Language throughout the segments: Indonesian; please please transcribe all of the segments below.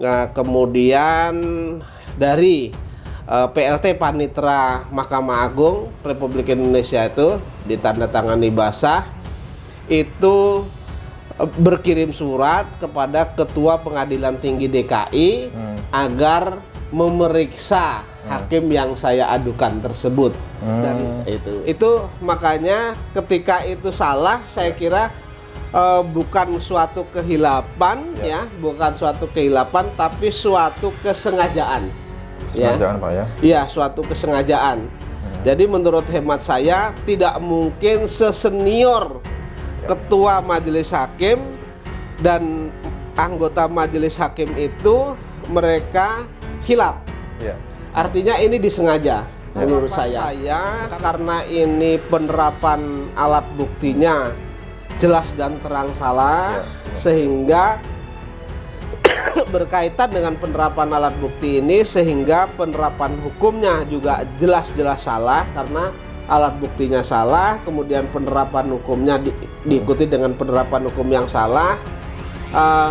Nah, kemudian dari PLT Panitera Mahkamah Agung Republik Indonesia itu ditandatangani basah, itu berkirim surat kepada Ketua Pengadilan Tinggi DKI agar memeriksa hakim yang saya adukan tersebut. Dan itu makanya ketika itu salah, saya kira bukan suatu kehilapan ya, bukan suatu kehilapan, tapi suatu kesengajaan. Kesengajaan, Pak ya? Iya, suatu kesengajaan. Jadi menurut hemat saya tidak mungkin sesenior ketua majelis hakim dan anggota majelis hakim itu mereka hilaf. Artinya ini disengaja menurut saya. Karena ini penerapan alat buktinya jelas dan terang salah, sehingga berkaitan dengan penerapan alat bukti ini, sehingga penerapan hukumnya juga jelas-jelas salah karena alat buktinya salah, kemudian penerapan hukumnya diikuti dengan penerapan hukum yang salah.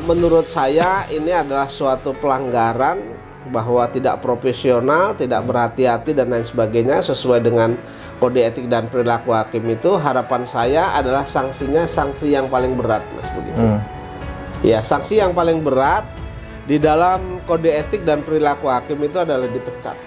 Menurut saya ini adalah suatu pelanggaran, bahwa tidak profesional, tidak berhati-hati dan lain sebagainya sesuai dengan kode etik dan perilaku hakim. Itu harapan saya adalah sanksinya sanksi yang paling berat, Mas, begitu. Ya, sanksi yang paling berat di dalam kode etik dan perilaku hakim itu adalah dipecat.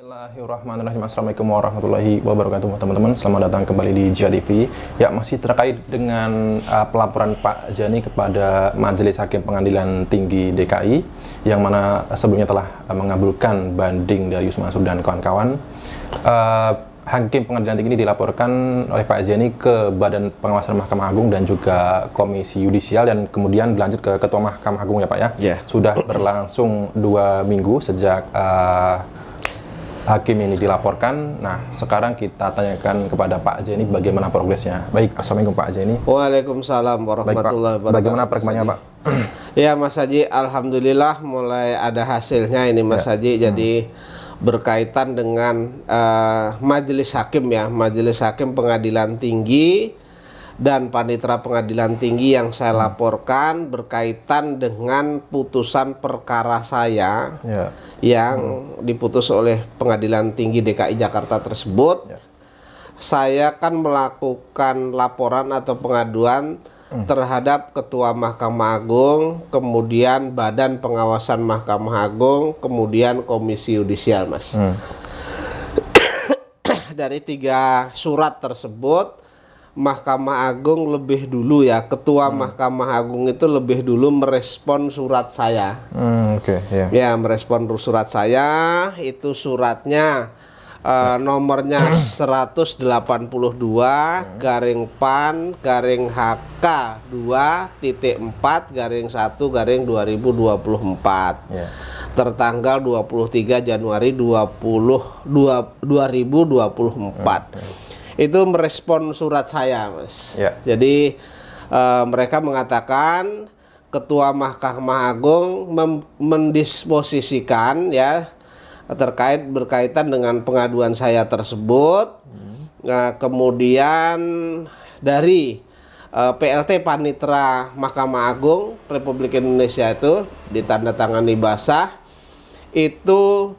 Bismillahirrahmanirrahim. Assalamualaikum warahmatullahi wabarakatuh, teman-teman. Selamat datang kembali di Jia TV. Ya, masih terkait dengan pelaporan Pak Jani kepada Majelis Hakim Pengadilan Tinggi DKI, yang mana sebelumnya telah mengabulkan banding dari Yusuf Mansur dan kawan-kawan. Hakim Pengadilan Tinggi ini dilaporkan oleh Pak Jani ke Badan Pengawasan Mahkamah Agung dan juga Komisi Yudisial, dan kemudian berlanjut ke Ketua Mahkamah Agung ya, Pak ya. Sudah berlangsung 2 minggu sejak hakim ini dilaporkan. Nah, sekarang kita tanyakan kepada Pak Zeni bagaimana progresnya. Baik, Assalamualaikum Pak Zeni. Waalaikumsalam warahmatullahi wabarakatuh. Bagaimana perkembangannya, Pak? Ya, Mas Haji, alhamdulillah mulai ada hasilnya ini, Mas Haji. Jadi berkaitan dengan majelis hakim ya, Majelis Hakim Pengadilan Tinggi dan Panitera Pengadilan Tinggi yang saya laporkan berkaitan dengan putusan perkara saya yang diputus oleh Pengadilan Tinggi DKI Jakarta tersebut. Saya kan melakukan laporan atau pengaduan terhadap Ketua Mahkamah Agung, kemudian Badan Pengawasan Mahkamah Agung, kemudian Komisi Yudisial, Mas. Dari 3 surat tersebut, Mahkamah Agung lebih dulu ya, Ketua Mahkamah Agung itu lebih dulu merespon surat saya. Ya, merespon surat saya. Itu suratnya nomornya 182 garing PAN garing HK 2.4 garing 1 garing 2024. Tertanggal 23 Januari 2024. Itu merespon surat saya, Mas. Jadi mereka mengatakan Ketua Mahkamah Agung mendisposisikan ya berkaitan dengan pengaduan saya tersebut. Nah, kemudian dari PLT Panitera Mahkamah Agung Republik Indonesia itu ditandatangani basah, itu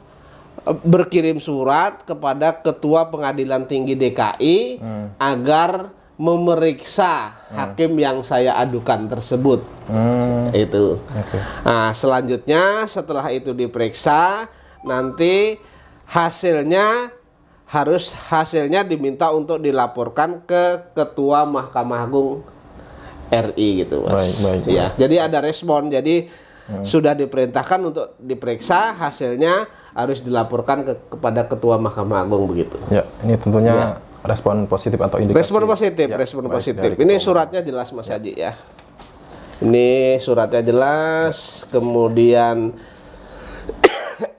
berkirim surat kepada Ketua Pengadilan Tinggi DKI agar memeriksa hakim yang saya adukan tersebut. Itu. Nah, selanjutnya setelah itu diperiksa, nanti hasilnya diminta untuk dilaporkan ke Ketua Mahkamah Agung RI gitu, Mas. Ya, jadi ada respon. Jadi sudah diperintahkan untuk diperiksa, hasilnya harus dilaporkan kepada Ketua Mahkamah Agung begitu. Ya, ini tentunya respon positif atau indikasi. Respon positif, respon positif. Ini suratnya jelas, Mas Haji ya. Ini suratnya jelas, kemudian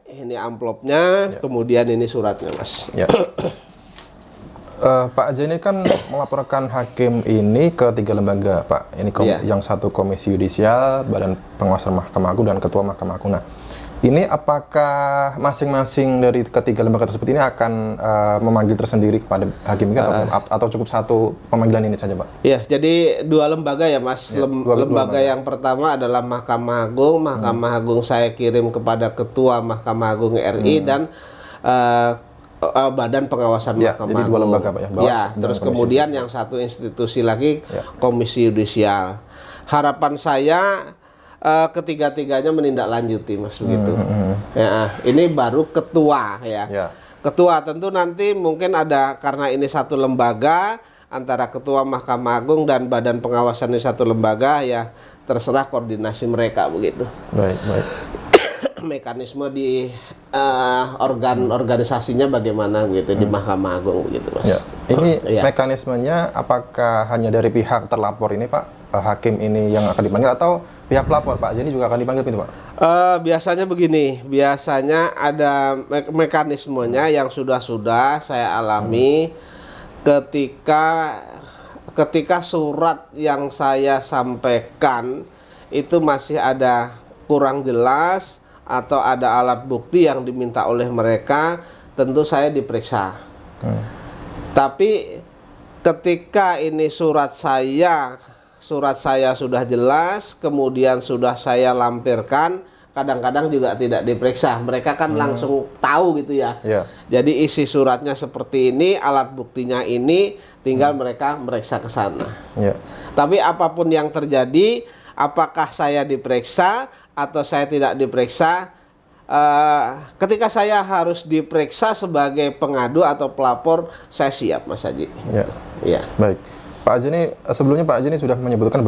ini amplopnya, kemudian ini suratnya, Mas. Pak Zaini kan melaporkan hakim ini ke 3 lembaga, Pak. Ini yang satu Komisi Yudisial, Badan Pengawasan Mahkamah Agung, dan Ketua Mahkamah Agung. Nah, ini apakah masing-masing dari ketiga lembaga tersebut ini akan memanggil tersendiri kepada hakim ini atau cukup satu pemanggilan ini saja, Pak? Ya, jadi 2 lembaga ya, Mas. Lembaga yang pertama adalah Mahkamah Agung. Mahkamah Agung saya kirim kepada Ketua Mahkamah Agung RI dan Badan Pengawasan Mahkamah jadi 2 lembaga, Pak, ya. Terus kemudian yang satu institusi lagi Komisi Yudisial. Harapan saya ketiga-tiganya menindaklanjuti, Mas, begitu. Ya, ini baru ketua ya. Ketua tentu nanti mungkin ada, karena ini satu lembaga antara Ketua Mahkamah Agung dan Badan Pengawasan ini satu lembaga, ya terserah koordinasi mereka begitu. Baik. Mekanisme di organisasinya bagaimana begitu di Mahkamah Agung begitu, Mas. Ya. Ini mekanismenya apakah hanya dari pihak terlapor ini, Pak? Hakim ini yang akan dipanggil atau pihak pelapor, Pak Zaini juga akan dipanggil itu, Pak? Biasanya begini, biasanya ada mekanismenya yang sudah saya alami ketika surat yang saya sampaikan itu masih ada kurang jelas atau ada alat bukti yang diminta oleh mereka, tentu saya diperiksa. Tapi ketika ini surat saya sudah jelas, kemudian sudah saya lampirkan, kadang-kadang juga tidak diperiksa. Mereka kan langsung tahu gitu ya. Jadi isi suratnya seperti ini, alat buktinya ini, tinggal mereka meriksa ke sana. Tapi apapun yang terjadi, apakah saya diperiksa atau saya tidak diperiksa, ketika saya harus diperiksa sebagai pengadu atau pelapor, saya siap, Mas Haji. Baik. Pak Zaini, sebelumnya Pak Zaini sudah menyebutkan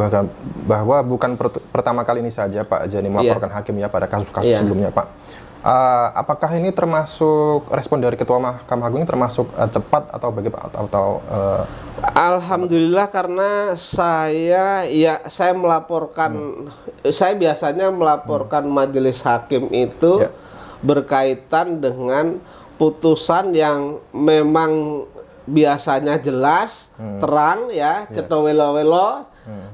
bahwa bukan pertama kali ini saja Pak Zaini melaporkan hakim ya pada kasus-kasus sebelumnya, Pak. Apakah ini termasuk respon dari Ketua Mahkamah Agung ini termasuk cepat atau bagaimana? Alhamdulillah, karena saya melaporkan, saya biasanya melaporkan majelis hakim itu berkaitan dengan putusan yang memang biasanya jelas, terang ya, cetowelo-welo,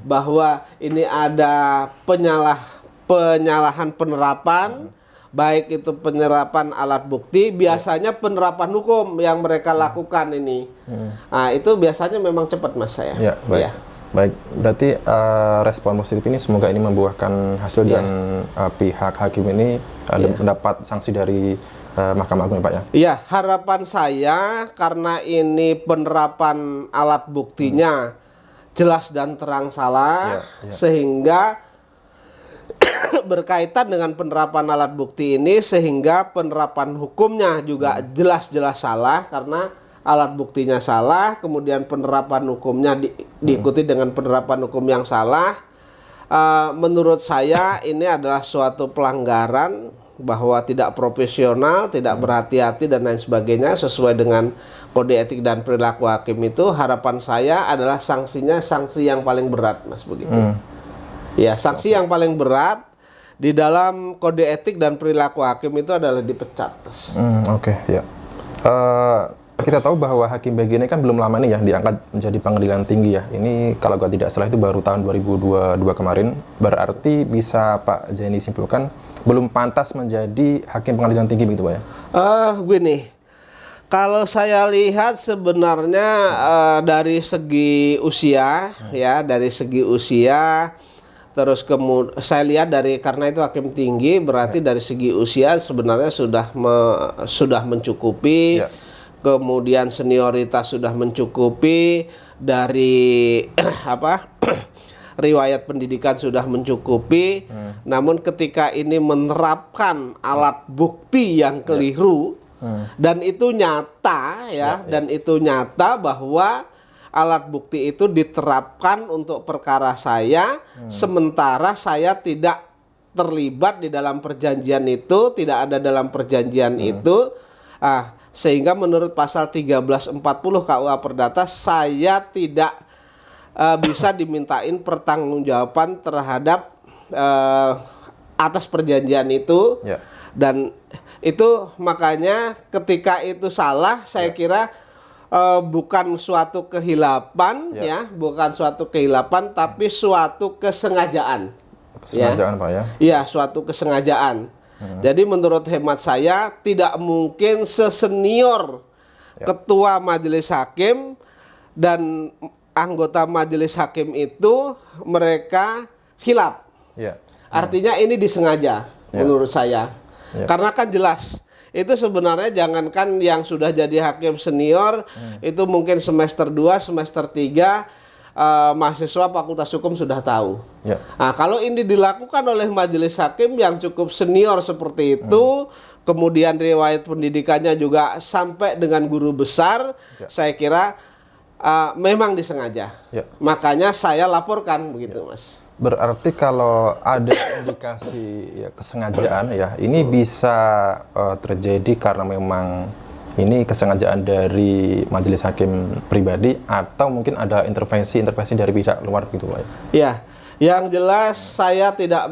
bahwa ini ada penyalahan penerapan, baik itu penerapan alat bukti, biasanya penerapan hukum yang mereka lakukan ini. Nah, itu biasanya memang cepat, Mas, saya. Baik, berarti respon positif ini semoga ini membuahkan hasil dan pihak hakim ini mendapat sanksi dari Mahkamah Agung, Pak ya? Iya, harapan saya karena ini penerapan alat buktinya jelas dan terang salah, sehingga berkaitan dengan penerapan alat bukti ini, sehingga penerapan hukumnya juga jelas-jelas salah karena alat buktinya salah, kemudian penerapan hukumnya diikuti dengan penerapan hukum yang salah. Menurut saya ini adalah suatu pelanggaran, bahwa tidak profesional, tidak berhati-hati dan lain sebagainya sesuai dengan kode etik dan perilaku hakim itu. Harapan saya adalah sanksinya sanksi yang paling berat, Mas, begitu. Ya, sanksi yang paling berat di dalam kode etik dan perilaku hakim itu adalah dipecat, Mas. Kita tahu bahwa Hakim BG ini kan belum lama nih ya diangkat menjadi pengadilan tinggi ya. Ini kalau tidak salah itu baru tahun 2022 kemarin. Berarti bisa Pak Zaini simpulkan belum pantas menjadi hakim pengadilan tinggi begitu, Pak ya? Begini, kalau saya lihat sebenarnya dari segi usia terus kemudian saya lihat karena itu hakim tinggi, berarti dari segi usia sebenarnya sudah mencukupi. Kemudian senioritas sudah mencukupi, dari riwayat pendidikan sudah mencukupi. Namun ketika ini menerapkan alat bukti yang keliru, dan itu nyata dan itu nyata bahwa alat bukti itu diterapkan untuk perkara saya, sementara saya tidak terlibat di dalam perjanjian itu, tidak ada dalam perjanjian itu. Sehingga menurut pasal 1340 KUA Perdata, saya tidak bisa dimintain pertanggungjawaban terhadap atas perjanjian itu. Dan itu makanya ketika itu salah, saya kira bukan suatu kehilapan ya, bukan suatu kehilapan tapi suatu kesengajaan. Kesengajaan Pak ya? Iya, suatu kesengajaan. Jadi menurut hemat saya tidak mungkin sesenior ketua majelis hakim dan anggota majelis hakim itu mereka khilaf. Ya. Artinya ini disengaja menurut saya. Karena kan jelas itu sebenarnya jangankan yang sudah jadi hakim senior itu mungkin semester 2, semester 3 mahasiswa Fakultas Hukum sudah tahu. Nah, kalau ini dilakukan oleh majelis hakim yang cukup senior seperti itu, kemudian riwayat pendidikannya juga sampai dengan guru besar, saya kira memang disengaja. Makanya saya laporkan begitu, Mas. Berarti kalau ada indikasi kesengajaan ya, ini bisa terjadi karena memang ini kesengajaan dari majelis hakim pribadi atau mungkin ada intervensi dari pihak luar gitu Pak. Ya, yang jelas saya tidak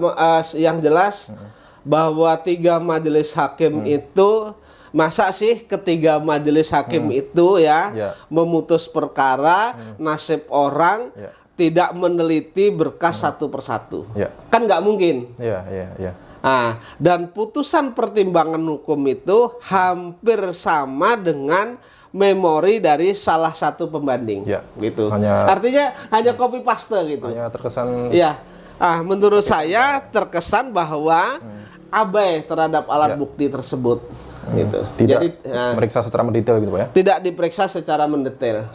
yang jelas bahwa 3 majelis hakim itu masa sih ketiga majelis hakim itu memutus perkara nasib orang tidak meneliti berkas satu persatu. Kan nggak mungkin. Nah, dan putusan pertimbangan hukum itu hampir sama dengan memori dari salah satu pembanding, gitu. Artinya hanya copy paste gitu. Hanya terkesan. Ya, menurut saya terkesan bahwa abai terhadap alat bukti tersebut, gitu. Tidak Jadi meriksa secara mendetail gitu Pak ya? Tidak diperiksa secara mendetail.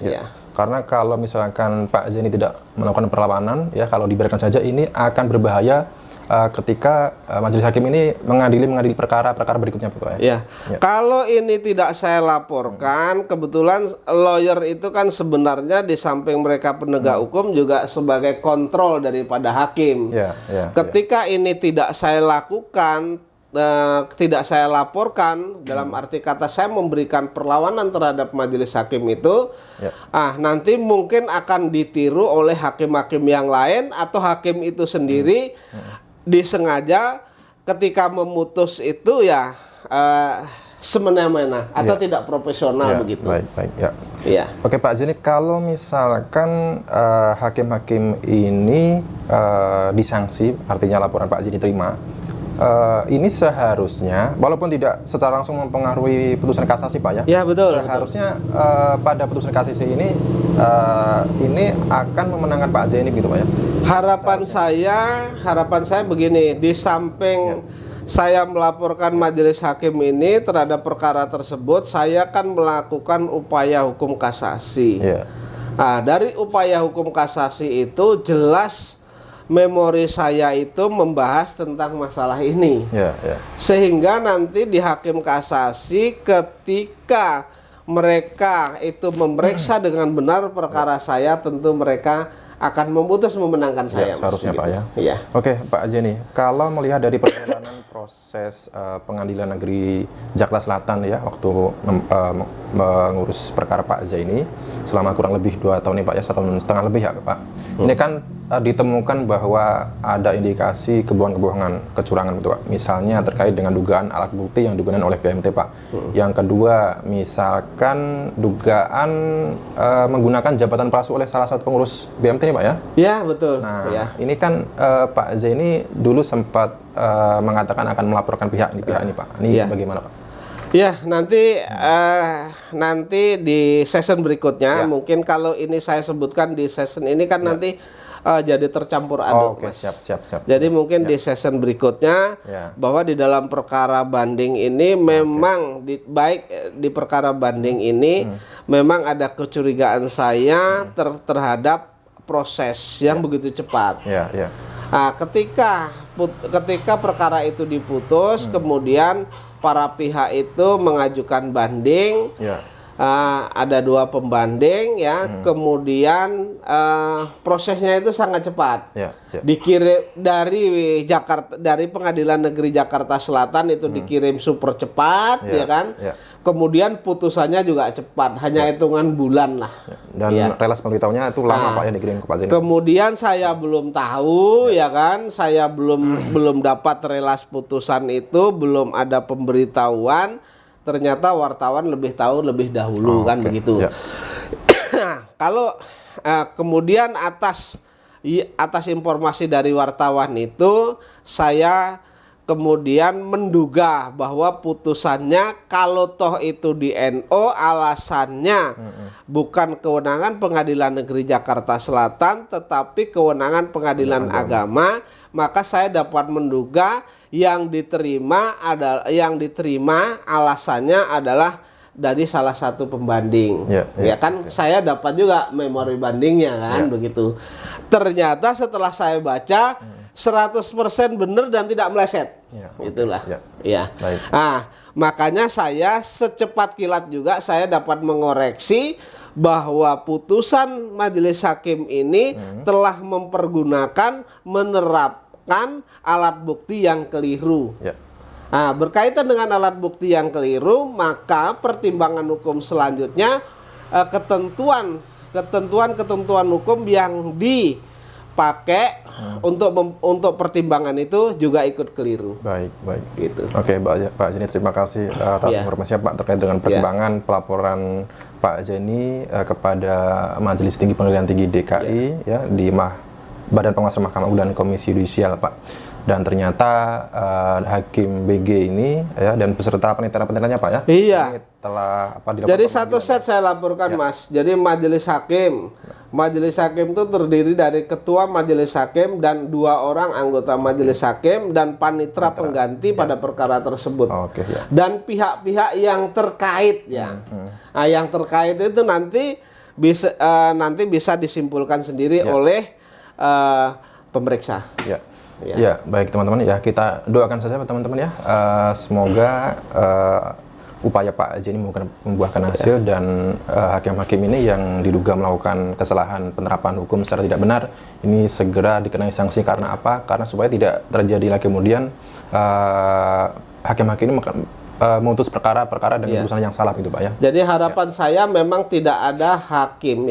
Karena kalau misalkan Pak Zaini tidak melakukan perlawanan, ya kalau dibiarkan saja ini akan berbahaya ketika majelis hakim ini mengadili perkara berikutnya Pak ya. Kalau ini tidak saya laporkan, kebetulan lawyer itu kan sebenarnya di samping mereka penegak hukum juga sebagai kontrol daripada hakim. Ketika ini tidak saya lakukan, tidak saya laporkan, dalam arti kata saya memberikan perlawanan terhadap majelis hakim itu, nanti mungkin akan ditiru oleh hakim-hakim yang lain atau hakim itu sendiri disengaja ketika memutus itu semena-mena atau tidak profesional begitu. Oke Pak Zaini, kalau misalkan hakim-hakim ini disanksi, artinya laporan Pak Zaini terima, ini seharusnya, walaupun tidak secara langsung mempengaruhi putusan kasasi Pak ya? Betul. Seharusnya pada putusan kasasi ini akan memenangkan Pak Zaini gitu Pak ya? Harapan saya begini, di samping saya melaporkan majelis hakim ini terhadap perkara tersebut, saya akan melakukan upaya hukum kasasi. Nah, dari upaya hukum kasasi itu jelas memori saya itu membahas tentang masalah ini. Sehingga nanti di hakim kasasi ketika mereka itu memeriksa dengan benar perkara saya, tentu mereka akan memutus memenangkan saya. Seharusnya Pak ya. Oke Pak Zaini, kalau melihat dari perjalanan proses pengadilan negeri Jakarta Selatan ya, waktu mengurus perkara Pak Zaini selama kurang lebih 2 tahun nih Pak ya, 1,5 tahun lebih ya Pak. Ini kan ditemukan bahwa ada indikasi kebohongan-kebohongan, kecurangan gitu Pak. Misalnya terkait dengan dugaan alat bukti yang digunakan oleh BMT Pak. Yang kedua, misalkan dugaan menggunakan jabatan palsu oleh salah satu pengurus BMT nih Pak ya? Iya betul. Nah, ini kan Pak Zaini dulu sempat mengatakan akan melaporkan pihak ini Pak. Ini bagaimana Pak? Nanti di session berikutnya, mungkin kalau ini saya sebutkan di session ini kan nanti jadi tercampur aduk, Mas. Siap. Jadi mungkin di session berikutnya bahwa di dalam perkara banding ini memang baik di perkara banding ini memang ada kecurigaan saya terhadap proses yang begitu cepat. Nah, ketika perkara itu diputus, kemudian para pihak itu mengajukan banding. Ada 2 pembanding kemudian prosesnya itu sangat cepat. Dikirim dari Pengadilan Negeri Jakarta Selatan itu dikirim super cepat, Kemudian putusannya juga cepat, hanya hitungan bulan lah. Dan relas pemberitahunya itu lama Pak ya dikirim ke Pak Zaini. Kemudian saya belum tahu saya belum dapat relas putusan itu, belum ada pemberitahuan. ternyata wartawan lebih tahu lebih dahulu kan oke. begitu. Ya. Nah, kalau kemudian atas informasi dari wartawan itu, saya kemudian menduga bahwa putusannya kalau toh itu di NO alasannya bukan kewenangan Pengadilan Negeri Jakarta Selatan tetapi kewenangan Pengadilan Agama, maka saya dapat menduga yang diterima alasannya adalah dari salah satu pembanding. Ya kan saya dapat juga memori bandingnya kan begitu. Ternyata setelah saya baca 100% benar dan tidak meleset. Itulah. Ya. Baik. Nah, makanya saya secepat kilat juga saya dapat mengoreksi bahwa putusan majelis hakim ini telah menerapkan alat bukti yang keliru. Nah, berkaitan dengan alat bukti yang keliru, maka pertimbangan hukum selanjutnya ketentuan hukum yang dipakai untuk pertimbangan itu juga ikut keliru. Baik. Gitu. Oke, Pak Jeni, terima kasih atas informasinya Pak terkait dengan perkembangan pelaporan Pak Jeni kepada Majelis Tinggi Pengadilan Tinggi DKI ya di Badan Pengawas Mahkamah Agung dan Komisi Yudisial Pak. Dan ternyata Hakim BG ini ya dan beserta penelitiannya Pak ya. Iya. Ini telah Jadi satu set saya laporkan Mas. Jadi majelis hakim itu terdiri dari ketua majelis hakim dan 2 orang anggota majelis hakim dan panitera pengganti pada perkara tersebut. Dan pihak-pihak yang terkait ya. Nah, yang terkait itu nanti bisa disimpulkan sendiri oleh pemeriksa. Ya, baik teman-teman ya, kita doakan saja teman-teman ya, semoga upaya Pak Jeni membuahkan hasil dan hakim-hakim ini yang diduga melakukan kesalahan penerapan hukum secara tidak benar ini segera dikenai sanksi. Karena apa? Karena supaya tidak terjadi lagi kemudian hakim-hakim ini memutus perkara-perkara dengan putusan yang salah gitu Pak ya. Jadi harapan saya memang tidak ada hakim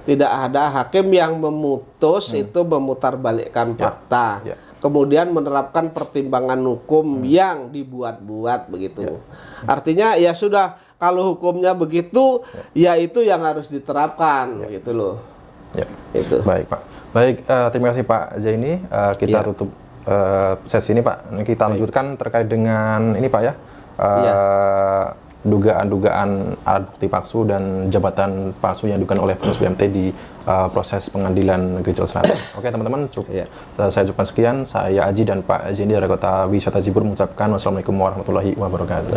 tidak ada hakim yang memutus itu memutarbalikkan fakta. Kemudian menerapkan pertimbangan hukum yang dibuat-buat begitu. Artinya ya sudah, kalau hukumnya begitu ya itu yang harus diterapkan gitu loh. Itu. Baik Pak. Baik, terima kasih Pak Zaini. Kita tutup sesi ini Pak. Kita lanjutkan terkait dengan ini Pak ya. Dugaan-dugaan alat bukti palsu dan jabatan palsu yang dilakukan oleh penuntut BMT di proses pengadilan negeri Jakarta Selatan. Oke teman-teman, saya cukupkan sekian. Saya Aji dan Pak Zaini dari Kota Wisata Cibubur mengucapkan wassalamualaikum warahmatullahi wabarakatuh.